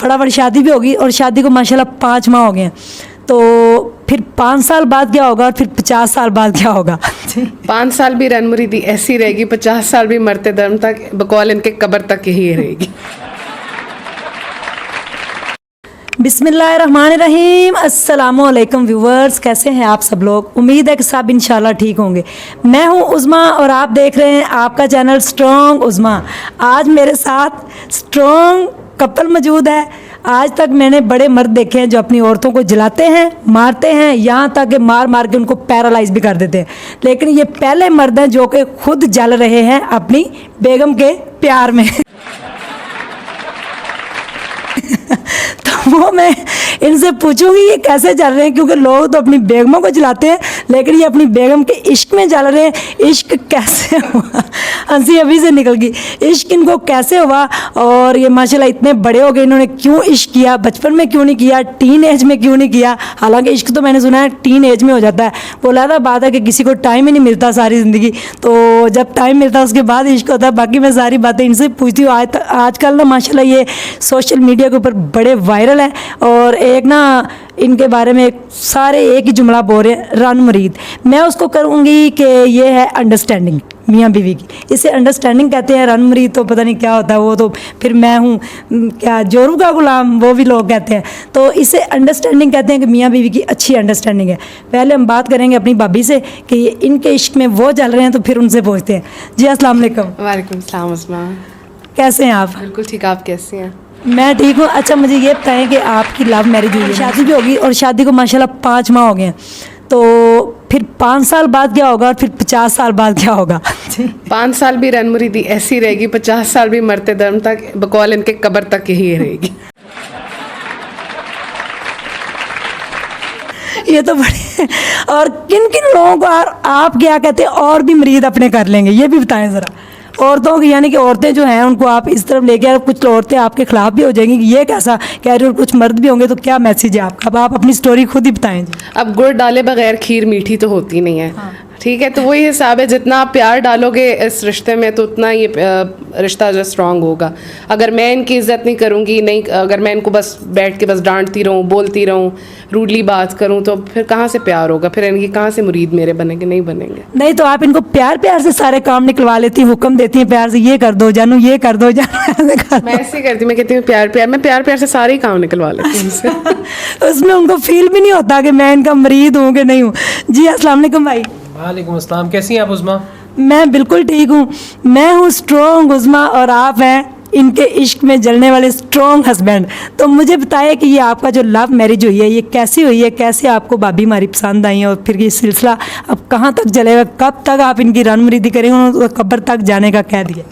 फटाफट शादी भी होगी और शादी को माशाल्लाह 5 माह हो गए हैं। तो फिर 5 साल बाद क्या होगा और फिर 50 साल बाद क्या होगा? 5 साल भी रन मुरीदी ऐसी रहेगी, 50 साल भी मरते दम तक बकौल इनके कब्र तक ही रहेगी। बिस्मिल्लाहिर्रहमानिर्रहीम। अस्सलामुअलैकुम व्यूवर्स, कैसे हैं आप सब लोग? उम्मीद है कि सब इंशाल्लाह ठीक होंगे। मैं हूं उज़मा और आप देख रहे हैं आपका चैनल स्ट्रॉन्ग उज़मा। आज मेरे साथ स्ट्रॉन्ग कपल मौजूद है। आज तक मैंने बड़े मर्द देखे हैं जो अपनी औरतों को जलाते हैं, मारते हैं, यहाँ तक कि मार मार के उनको पैरालाइज भी कर देते हैं। लेकिन ये पहले मर्द हैं जो कि खुद जल रहे हैं अपनी बेगम के प्यार में। तो वो मैं इनसे पूछूंगी ये कैसे जल रहे हैं, क्योंकि लोग तो अपनी बेगमों को जलाते हैं लेकिन ये अपनी बेगम के इश्क में जल रहे हैं। इश्क कैसे हुआ? हंसी अभी से निकल गई। इश्क इनको कैसे हुआ और ये माशाल्लाह इतने बड़े हो गए, इन्होंने क्यों इश्क किया? बचपन में क्यों नहीं किया? टीन एज में क्यों नहीं किया? हालांकि इश्क तो मैंने सुना है टीन एज में हो जाता है। वो अलग बात है कि किसी को टाइम ही नहीं मिलता सारी ज़िंदगी, तो जब टाइम मिलता है उसके बाद इश्क होता है। बाकी मैं सारी बातें इनसे पूछती हूँ। आजकल ना माशाल्लाह ये सोशल मीडिया के ऊपर बड़े वायरल है और एक ना इनके बारे में सारे एक ही जुमला बोल रहे हैं, रन मुरीद। मैं उसको करूँगी कि ये है अंडरस्टैंडिंग मियाँ बीवी की। इसे अंडरस्टैंडिंग कहते हैं। रन मुरीद तो पता नहीं क्या होता है, वो तो फिर मैं हूँ क्या जोरू का गुलाम, वो भी लोग कहते हैं। तो इसे अंडरस्टैंडिंग कहते हैं कि मियाँ बीवी की अच्छी अंडरस्टैंडिंग है। पहले हम बात करेंगे अपनी भाभी से कि ये इनके इश्क में वो जल रहे हैं, तो फिर उनसे पूछते हैं। जी अस्सलाम वालेकुम। वालेकुम सलाम उस्मा। कैसे हैं आप? बिल्कुल ठीक, आप कैसी हैं? मैं ठीक हूँ। अच्छा मुझे ये बताएं कि आपकी लव मैरिज हुई है, शादी भी होगी और शादी को माशाल्लाह 5 माह हो गए हैं। तो फिर 5 साल बाद क्या होगा और फिर 50 साल बाद क्या होगा? 5 साल भी रन मुरीदी ऐसी रहेगी, 50 साल भी मरते दम तक बकौल इनके कब्र तक ही रहेगी। ये तो बड़े। और किन किन लोगों को आप क्या कहते हैं और भी मरीद अपने कर लेंगे, ये भी बताएं ज़रा। औरतों की यानी कि औरतें जो हैं उनको आप इस तरफ लेके, कुछ औरतें आपके खिलाफ भी हो जाएंगी कि ये कैसा कह रहे हो, कुछ मर्द भी होंगे, तो क्या मैसेज है आपका? अब आप अपनी स्टोरी खुद ही बताएं जी। अब गुड़ डाले बगैर खीर मीठी तो होती नहीं है। हाँ। ठीक है, तो वही हिसाब है, जितना आप प्यार डालोगे इस रिश्ते में तो उतना ये रिश्ता जो स्ट्रांग होगा। अगर मैं इनकी इज्जत नहीं करूँगी, नहीं, अगर मैं इनको बस बैठ के बस डांटती रहूँ, बोलती रहूँ, रूडली बात करूँ, तो फिर कहाँ से प्यार होगा? फिर इनकी कहाँ से मुरीद मेरे बनेंगे? नहीं बनेंगे। नहीं तो आप इनको प्यार प्यार से सारे काम निकलवा लेती हैं, हुक्म देती हैं प्यार से, ये कर दो जानू, ये कर दो जानू। मैं ऐसे ही करती हूँ, मैं कहती हूँ प्यार प्यार, मैं प्यार प्यार से सारे ही काम निकलवा लेती हूँ उनसे। तो उसमें उनको फील भी नहीं होता कि मैं इनका मरीद हूँ कि नहीं हूँ। जी अस्सलाम वालेकुम भाई। वालेकुम अस्सलाम। कैसी हैं आप उज़मा? मैं बिल्कुल ठीक हूँ। मैं हूँ स्ट्रॉन्ग उज़मा और आप हैं इनके इश्क में जलने वाले स्ट्रॉन्ग हस्बैंड। तो मुझे बताइए कि ये आपका जो लव मैरिज हुई है ये कैसी हुई है, कैसे आपको भाभी हमारी पसंद आई है और फिर ये सिलसिला अब कहाँ तक चलेगा, कब तक आप इनकी रन मुरीदी करेंगे? उन्होंने कब्र तक जाने का कह दिया।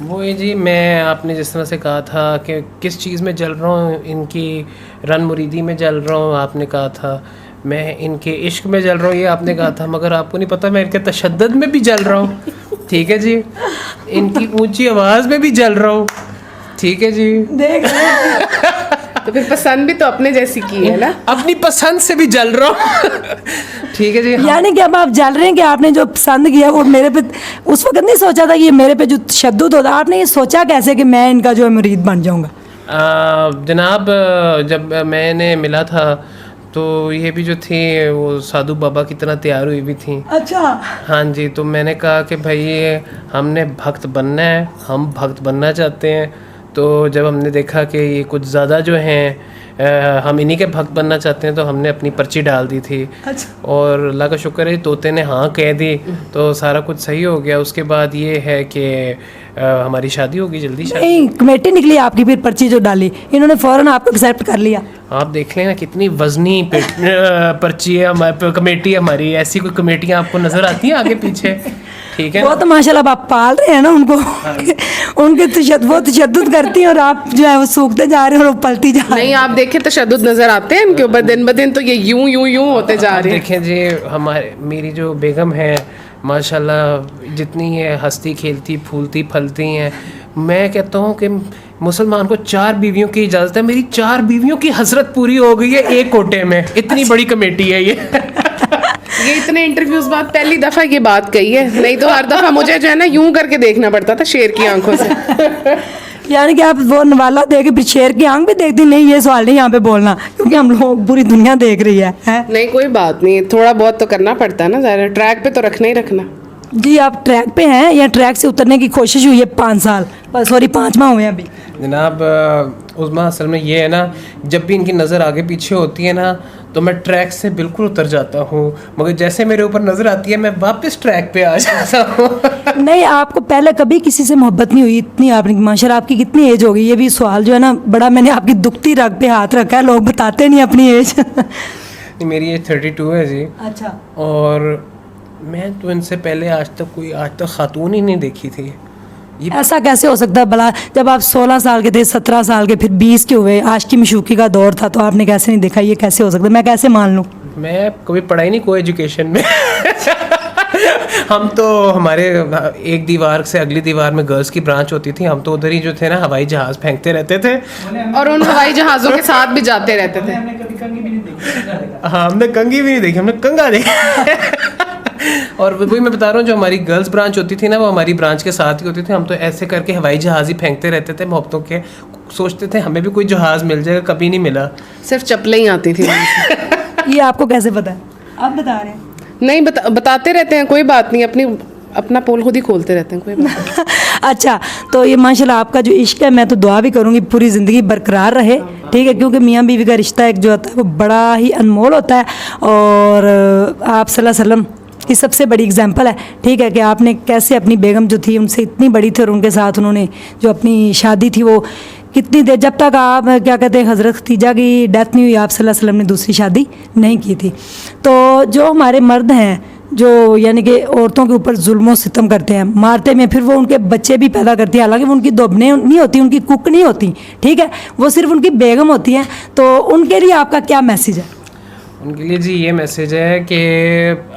वो ये जी, मैं आपने जिस तरह से कहा था कि किस चीज़ में जल रहा हूँ, इनकी रन मुरीदी में जल रहा हूँ, आपने कहा था मैं इनके इश्क में जल रहा हूँ, ये आपने कहा था, मगर आपको नहीं पता मैं इनके तशद्दुद में भी जल रहा हूँ। ठीक है जी, इनकी ऊंची आवाज़ में भी जल रहा हूँ। ठीक है जी, देख तो फिर पसंद भी तो अपने जैसी की है ना, अपनी पसंद से भी जल रहा हूँ। ठीक है जी। यानी कि अब आप जल रहे हैं कि आपने जो पसंद किया वो मेरे पे, उस वक्त नहीं सोचा था कि ये मेरे पे जो तशद्दुद होता, आपने ये सोचा कैसे कि मैं इनका जो मुरीद बन जाऊँगा? जनाब, जब मैंने मिला था तो ये भी जो थी वो साधु बाबा की तरह तैयार हुई भी थी। अच्छा। हाँ जी, तो मैंने कहा कि भाई हमने भक्त बनना है, हम भक्त बनना चाहते हैं। तो जब हमने देखा कि ये कुछ ज़्यादा जो हैं हम इन्हीं के भक्त बनना चाहते हैं, तो हमने अपनी पर्ची डाल दी थी। अच्छा। और अल्लाह का शुक्र है तोते ने हाँ कह दी, तो सारा कुछ सही हो गया। उसके बाद ये है कि हमारी शादी होगी, जल्दी शादी। नहीं, कमेटी निकली आपकी फिर पर्ची जो डाली, इन्होंने फ़ौरन आपको एक्सेप्ट कर लिया। आप देख लेना कितनी वजनी पर्ची है हमारी, कमेटी हमारी। ऐसी कोई कमेटियाँ आपको नज़र आती हैं आगे पीछे? ठीक है, वो तो माशाल्लाह आप पाल रहे हैं ना उनको। उनके वो तशद्दुद करती हैं और आप जो है वो सूखते जा रहे हैं और वो पलती जा रही नहीं आप देखें तशद्दुद नजर आते हैं इनके ऊपर, दिन ब दिन तो ये यूं यूं यूं होते जा रहे हैं। देखें जी, मेरी जो बेगम है माशाल्लाह, जितनी ये हंसती खेलती फूलती फलती हैं, मैं कहता हूँ कि मुसलमान को 4 बीवियों की इजाज़त है। मेरी 4 बीवियों की हसरत पूरी हो गई है एक कोटे में। इतनी बड़ी कमेटी है ये इतने इंटरव्यूज बाद पहली दफा ये बात कही है, नहीं तो हर दफा मुझे जो है ना यूं करके देखना पड़ता था शेर की आंखों से। यानी कि आप वो नवाला देख के फिर शेर की आंख भी देखती नहीं, ये सवाल नहीं यहाँ पे बोलना क्योंकि हम लोग पूरी दुनिया देख रही है? नहीं कोई बात नहीं, थोड़ा बहुत तो करना पड़ता है ना, ज़रा ट्रैक पे तो रखना ही रखना। जी आप ट्रैक पे हैं या ट्रैक से उतरने की कोशिश हुई है 5 साल, सॉरी 5 माह हुए हैं अभी? जनाब उस्मा असल में ये है ना, जब भी इनकी नज़र आगे पीछे होती है ना तो मैं ट्रैक से बिल्कुल उतर जाता हूँ, मगर जैसे मेरे ऊपर नज़र आती है मैं वापस ट्रैक पे आ जाता हूँ। नहीं, आपको पहले कभी किसी से मोहब्बत नहीं हुई? इतनी आपने माशाल्लाह, आपकी कितनी एज हो गई? ये भी सवाल जो है ना बड़ा, मैंने आपकी दुखती रग पे हाथ रखा है, लोग बताते नहीं अपनी एज। मेरी एज 32 है जी। अच्छा। और मैं तो इनसे पहले आज तक खातून ही नहीं देखी थी। ये ऐसा कैसे हो सकता है भला? जब आप 16 साल के थे, 17 साल के, फिर 20 के हुए, आशिकी मशूकी का दौर था, तो आपने कैसे नहीं देखा? ये कैसे हो सकता है? मैं कैसे मान लूँ? मैं कभी पढ़ाई नहीं को एजुकेशन में। हम तो हमारे एक दीवार से अगली दीवार में गर्ल्स की ब्रांच होती थी, हम तो उधर ही जो थे ना हवाई जहाज़ फेंकते रहते थे और उन हवाई जहाज़ों के साथ भी जाते रहते थे। हाँ, हमने कंघी भी नहीं देखी, हमने कंघा देखा। और वही मैं बता रहा हूँ, जो हमारी गर्ल्स ब्रांच होती थी ना वो हमारी ब्रांच के साथ ही होती थी। हम तो ऐसे करके हवाई जहाज़ ही फेंकते रहते थे मोहब्बतों के, सोचते थे हमें भी कोई जहाज़ मिल जाएगा, कभी नहीं मिला। सिर्फ चप्पलें ही आती थी। ये आपको कैसे पता है? आप बता रहे हैं? नहीं बताते रहते हैं, कोई बात नहीं, अपना पोल खुद ही खोलते रहते हैं, कोई बात नहीं। अच्छा, तो ये माशाल्लाह आपका जो इश्क है, मैं तो दुआ भी करूँगी पूरी ज़िंदगी बरकरार रहे, ठीक है? क्योंकि मियाँ बीवी का रिश्ता एक जो होता है वो बड़ा ही अनमोल होता है, और आप सल्लल्लाहु अलैहि वसल्लम की सबसे बड़ी एग्जांपल है, ठीक है? कि आपने कैसे अपनी बेगम जो थी उनसे इतनी बड़ी थी और उनके साथ उन्होंने जो अपनी शादी थी वो कितनी देर, जब तक आप क्या कहते हैं हज़रत खदीजा की डेथ नहीं हुई, आप सल्लल्लाहु अलैहि वसल्लम ने दूसरी शादी नहीं की थी। तो जो हमारे मर्द हैं जो यानी कि औरतों के ऊपर जुल्म और सितम करते हैं, मारते में, फिर वो उनके बच्चे भी पैदा करती है, हालांकि वो उनकी दोबने नहीं होती, उनकी कुक नहीं होती, ठीक है? वो सिर्फ उनकी बेगम होती हैं। तो उनके लिए आपका क्या मैसेज है? उनके लिए जी ये मैसेज है कि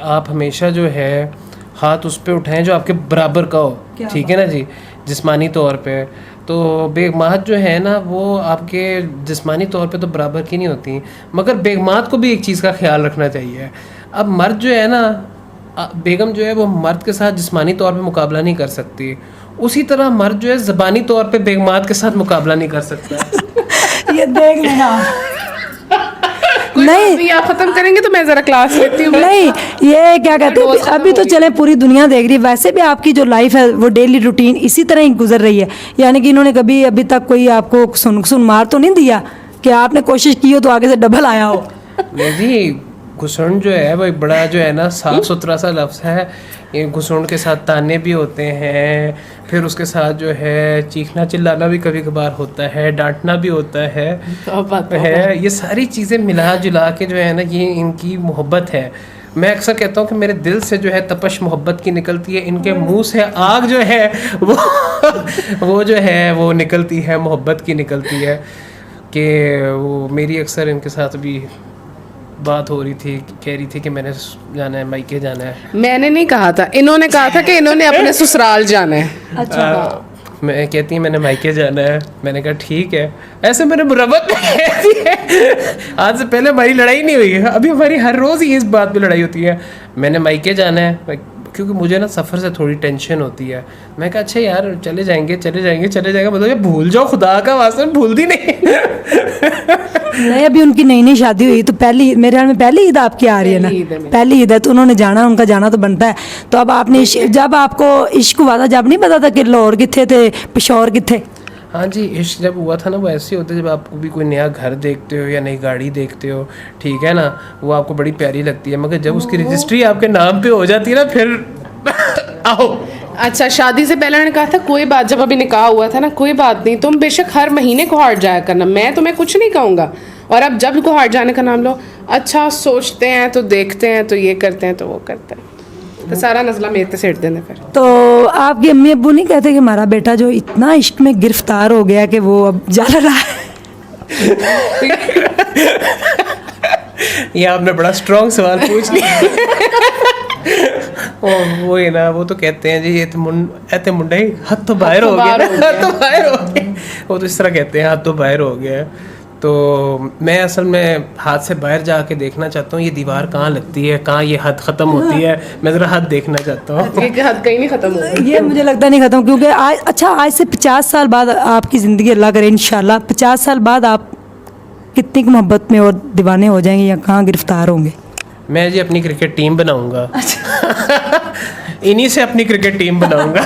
आप हमेशा जो है हाथ उस पर उठाएं जो आपके बराबर का हो, ठीक है ना जी, जिस्मानी तौर पे। तो बेगमात जो है ना वो आपके जिस्मानी तौर पे तो बराबर की नहीं होती, मगर बेगमात को भी एक चीज़ का ख्याल रखना चाहिए। अब मर्द जो है ना, बेगम जो है वो मर्द के साथ जिस्मानी तौर पे मुकाबला नहीं कर सकती, उसी तरह मर्द जो है ज़बानी तौर पे बेगमात के साथ मुकाबला नहीं कर सकता। ये देख लेना। नहीं, आप खत्म करेंगे तो मैं जरा क्लास लेती हूँ। नहीं, ये क्या कहते हैं, अभी तो चले पूरी दुनिया देख रही है, वैसे भी आपकी जो लाइफ है वो डेली रूटीन इसी तरह ही गुजर रही है। यानी कि इन्होंने कभी अभी तक कोई आपको सुन मार तो नहीं दिया कि आपने कोशिश की हो तो आगे से डबल आया हो? नहीं जी, घुसुंड जो है वो एक बड़ा जो है ना साफ सुथरा सा लफ्ज़ है। ये घुसुंड के साथ ताने भी होते हैं, फिर उसके साथ जो है चीखना चिल्लाना भी कभी कभार होता है, डांटना भी होता है। ये सारी चीज़ें मिला जुला के जो है ना ये इनकी मोहब्बत है। मैं अक्सर कहता हूँ कि मेरे दिल से जो है तपश मोहब्बत की निकलती है, इनके मुंह से आग जो है वो जो है वो निकलती है, मोहब्बत की निकलती है। कि वो मेरी अक्सर इनके साथ भी बात हो रही थी, कह रही थी कि मैंने जाना है, मायके जाना है। मैंने नहीं कहा था, इन्होंने कहा था कि इन्होंने अपने ससुराल जाना है। अच्छा। मैं कहती है मैंने मायके जाना है, मैंने कहा ठीक है। ऐसे मैंने मुरब्बत कहती है, आज से पहले हमारी लड़ाई नहीं हुई है, अभी हमारी हर रोज़ ही इस बात पे लड़ाई होती है। मैंने मायके जाना है क्योंकि मुझे ना सफ़र से थोड़ी टेंशन होती है। मैं कहा अच्छा यार चले जाएंगे मतलब ये भूल जाओ, खुदा का वास्ता भूल दी नहीं। नहीं, अभी उनकी नई शादी हुई तो पहली, मेरे ख्याल में पहली ईद आपकी आ रही है ना? पहली ईद है तो उन्होंने जाना, उनका जाना तो बनता है। तो अब आपने जब आपको इश्क हुआ था, जब नहीं पता था कि लाहौर कितने थे, पेशौर कितने? हाँ जी, इश्क जब हुआ था ना वो ऐसे होता है जब आप भी कोई नया घर देखते हो या नई गाड़ी देखते हो, ठीक है ना, वो आपको बड़ी प्यारी लगती है, मगर जब उसकी रजिस्ट्री आपके नाम पे हो जाती है ना फिर आओ। अच्छा, शादी से पहले उन्होंने कहा था कोई बात, जब अभी निकाह हुआ था ना, कोई बात नहीं, तुम बेशक हर महीने कोहाट जाया करना, मैं तुम्हें कुछ नहीं कहूँगा, और अब जब कोहाट जाने का नाम लो, अच्छा सोचते हैं तो देखते हैं तो ये करते हैं तो वो करते हैं, तो सारा नजला मेरे पे सेट देने फिर। तो आपके अम्मी अब्बू नहीं कहते कि हमारा बेटा जो इतना इश्क में गिरफ्तार हो गया कि वो अब जा रहा है? ये आपने बड़ा स्ट्रॉन्ग सवाल पूछ लिया। वो ही ना, वो तो कहते हैं जी ये तो मुंडा ही हाथ तो बाहर हो गया, हाथ तो बाहर हो गया, वो तो इस तरह कहते हैं हाथ तो बाहर हो गया। तो मैं असल में हाथ से बाहर जाके देखना चाहता हूँ ये दीवार कहाँ लगती है, कहाँ ये हद ख़त्म होती है, मैं ज़रा हद देखना चाहता हूँ। ये हद कहीं नहीं खत्म होगा। ये मुझे लगता नहीं खत्म, क्योंकि आज से 50 साल बाद आपकी ज़िंदगी, अल्लाह करे इंशाल्लाह 50 साल बाद आप कितनी की मोहब्बत में और दीवाने हो जाएंगे या कहाँ गिरफ्तार होंगे? मैं जी अपनी क्रिकेट टीम बनाऊंगा। इन्हीं से अपनी क्रिकेट टीम बनाऊंगा।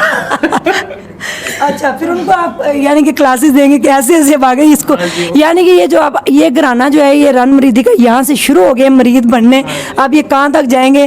अच्छा, फिर उनको आप यानी कि क्लासेस देंगे कि ऐसे ऐसे भागे इसको, यानी कि ये जो आप ये घराना जो है ये रन मुरीदी का यहाँ से शुरू हो गया मुरीद बनने, अब ये कहाँ तक जाएंगे?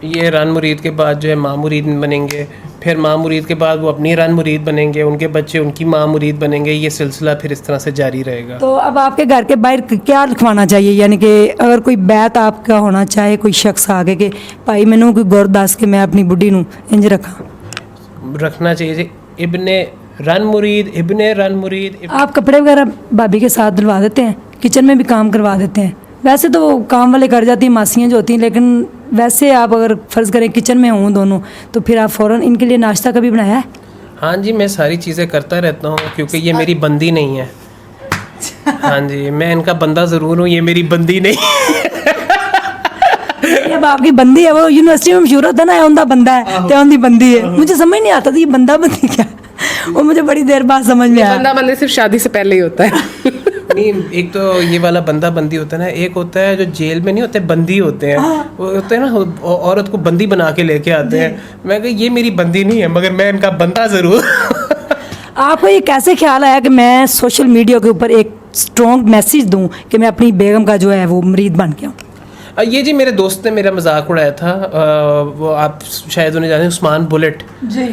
ये रन मुरीद के बाद जो है माँ मुरीद बनेंगे, फिर माँ मुरीद के बाद वो अपनी रन मुरीद बनेंगे, उनके बच्चे उनकी माँ मुरीद बनेंगे, ये सिलसिला फिर इस तरह से जारी रहेगा। तो अब आपके घर के बाहर क्या लिखवाना चाहिए, यानी कि अगर कोई बैत आपका होना चाहे, कोई शख्स आगे के भाई मैनू कोई गौर दस के मैं अपनी बुढ़ी नू इंज रखना चाहिए जी, इब्ने रन मुरीद, इब्ने रन मुरीद। आप कपड़े वगैरह भाभी के साथ दिलवा देते हैं, किचन में भी काम करवा देते हैं? वैसे तो वो काम वाले कर जाती हैं मासियाँ जो होती हैं, लेकिन वैसे आप अगर फ़र्ज़ करें किचन में हों दोनों, तो फिर आप फ़ौरन इनके लिए नाश्ता कभी बनाया है? हाँ जी, मैं सारी चीज़ें करता रहता हूँ क्योंकि ये मेरी बंदी नहीं है। हाँ जी, मैं इनका बंदा ज़रूर हूँ, ये मेरी बंदी नहीं। अब आपकी बंदी है, वो यूनिवर्सिटी में मशहूर होता है ना, उनका बंदा है तो उनकी बंदी है। मुझे समझ नहीं आता था ये बंदा बंदी क्या, वो मुझे बड़ी देर बाद समझ में आया। बंदा बंदे सिर्फ शादी से पहले ही होता है। नहीं, एक तो ये वाला बंदा बंदी होता है ना, एक होता है जो जेल में नहीं होते बंदी होते हैं, वो होते हैं ना औरत को बंदी बना के लेके आते हैं। मैं कहा ये मेरी बंदी नहीं है मगर मैं इनका बंदा ज़रूर। आपको ये कैसे ख्याल आया कि मैं सोशल मीडिया के ऊपर एक स्ट्रॉन्ग मैसेज दूं कि मैं अपनी बेगम का जो है वो मुरीद बन गया हूँ? ये जी मेरे दोस्त ने मेरा मजाक उड़ाया था। वो आप शायद उन्हें जाने हैं, उस्मान बुलेट जी।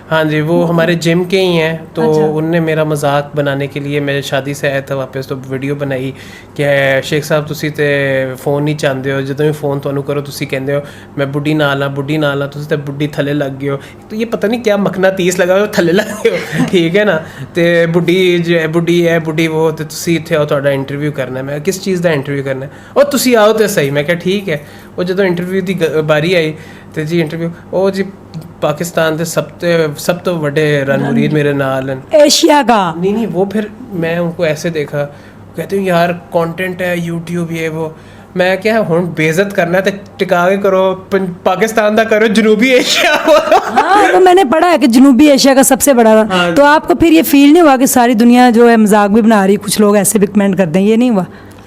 हाँ जी, वो हमारे जिम के ही हैं। तो अच्छा। उनने मेरा मजाक बनाने के लिए, मैं शादी से आया था वापस तो वीडियो बनाई कि शेख साहब तुसी ते फ़ोन नहीं चाहते हो, जो भी फ़ोन तुहानू करो तुसी कहंदे हो मैं बुढ़ी नाल हाँ तुसी ते बुढ़ी थले लग गए हो। तो ये पता नहीं क्या मकनातीस लगा हो, थले लग गए हो, ठीक है ना। तो बुढ़ी जो है बुढ़ी वो तो तुसी इत्थे आओ, तुहाडा इंटरव्यू करना है। मैं किस चीज़ का इंटरव्यू करना है? और तुसी आओ तो सही। मैं क्या ठीक है। वो जो इंटरव्यू की बारी आई तो जी इंटरव्यू ओ जी पाकिस्तान के सब तो बड़े रन मुरीद मेरे नाल हैं एशिया का। नहीं वो फिर मैं उनको ऐसे देखा, कहते हूँ यार कंटेंट है यूट्यूब ये वो। मैं क्या हुण बेइज्जत करना है तो टिका के करो, पाकिस्तान का करो, जनूबी एशिया। हाँ, तो मैंने पढ़ा है कि जनूबी एशिया का सबसे बड़ा। हाँ। तो आपको फिर ये फील नहीं हुआ कि सारी दुनिया जो है मजाक भी बना रही, कुछ लोग ऐसे भी कमेंट करते हैं, ये नहीं हुआ?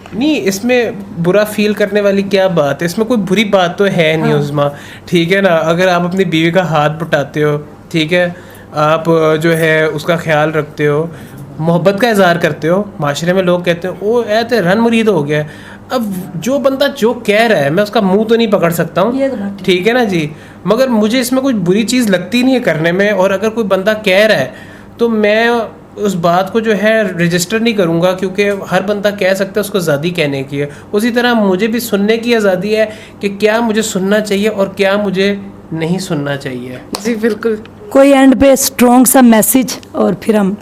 नहीं, इसमें बुरा फील करने वाली क्या बात है? इसमें कोई बुरी बात तो है नहीं उज़मा, ठीक है ना। अगर आप अपनी बीवी का हाथ बटाते हो, ठीक है, आप जो है उसका ख्याल रखते हो, मोहब्बत का इजहार करते हो, माशरे में लोग कहते हैं ओ ऐ तो रन मुरीद हो गया। अब जो बंदा जो कह रहा है मैं उसका मुंह तो नहीं पकड़ सकता हूँ, ठीक है ना जी, मगर मुझे इसमें कोई बुरी चीज़ लगती नहीं है करने में। और अगर कोई बंदा कह रहा है तो मैं उस बात को जो है रजिस्टर नहीं करूँगा, क्योंकि हर बंदा कह सकता है, उसको आज़ादी कहने की है। उसी तरह मुझे भी सुनने की आज़ादी है कि क्या मुझे सुनना चाहिए और क्या मुझे नहीं सुनना चाहिए। जी बिल्कुल। कोई एंड पे स्ट्रॉन्ग सा मैसेज और फिर हम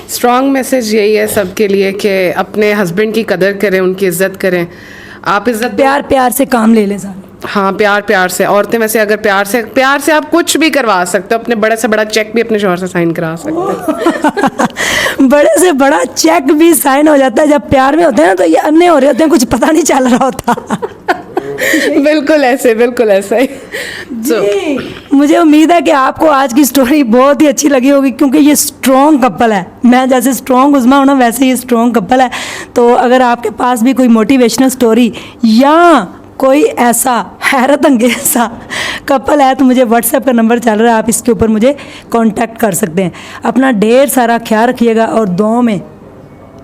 स्ट्रॉन्ग मैसेज यही है सबके लिए कि अपने हस्बैंड की कदर करें, उनकी इज्जत करें। आप इज्जत प्यार से काम ले लें सारे। हाँ, प्यार से। औरतें वैसे अगर प्यार से आप कुछ भी करवा सकते हो, अपने बड़े से बड़ा चेक भी अपने शौहर से साइन करा सकते हो। बड़े से बड़ा चेक भी साइन हो जाता है जब प्यार में होते हैं ना, तो ये अन्य हो रहे होते हैं, कुछ पता नहीं चल रहा होता। बिल्कुल ऐसे ही। जी, मुझे उम्मीद है कि आपको आज की स्टोरी बहुत ही अच्छी लगी होगी, क्योंकि ये स्ट्रॉन्ग कपल है। मैं जैसे स्ट्रॉन्ग उज़मा हूँ ना, वैसे ये स्ट्रॉन्ग कपल है। तो अगर आपके पास भी कोई मोटिवेशनल स्टोरी या कोई ऐसा हैरत अंगेज सा कपल है तो मुझे व्हाट्सएप का नंबर चल रहा है, आप इसके ऊपर मुझे कांटेक्ट कर सकते हैं। अपना ढेर सारा ख्याल रखिएगा और दुआओं में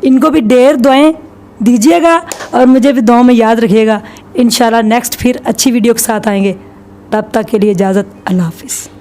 इनको भी ढेर दुआएं दीजिएगा और मुझे भी दुआओं में याद रखिएगा। इंशाल्लाह नेक्स्ट फिर अच्छी वीडियो के साथ आएंगे। तब तक के लिए इजाज़त, अल्लाह हाफिज़।